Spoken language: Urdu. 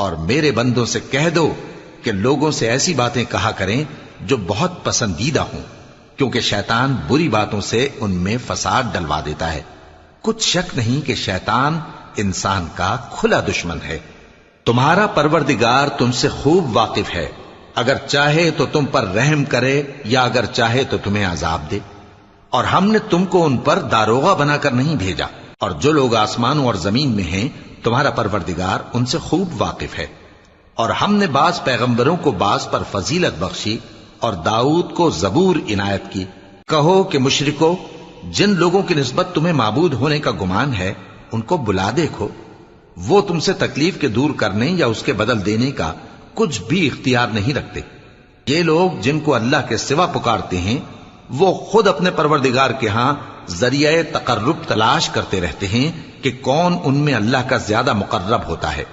اور میرے بندوں سے کہہ دو کہ لوگوں سے ایسی باتیں کہا کریں جو بہت پسندیدہ ہوں، کیونکہ شیطان بری باتوں سے ان میں فساد ڈلوا دیتا ہے۔ کچھ شک نہیں کہ شیطان انسان کا کھلا دشمن ہے۔ تمہارا پروردگار تم سے خوب واقف ہے، اگر چاہے تو تم پر رحم کرے یا اگر چاہے تو تمہیں عذاب دے۔ اور ہم نے تم کو ان پر داروغہ بنا کر نہیں بھیجا، اور جو لوگ آسمانوں اور زمین میں ہیں تمہارا پروردگار ان سے خوب واقف ہے۔ اور ہم نے بعض پیغمبروں کو بعض پر فضیلت بخشی اور داؤد کو زبور عنایت کی۔ کہو کہ مشرکو، جن لوگوں کی نسبت تمہیں معبود ہونے کا گمان ہے ان کو بلا دیکھو، وہ تم سے تکلیف کے دور کرنے یا اس کے بدل دینے کا کچھ بھی اختیار نہیں رکھتے۔ یہ لوگ جن کو اللہ کے سوا پکارتے ہیں وہ خود اپنے پروردگار کے ہاں ذریعہ تقرب تلاش کرتے رہتے ہیں کہ کون ان میں اللہ کا زیادہ مقرب ہوتا ہے۔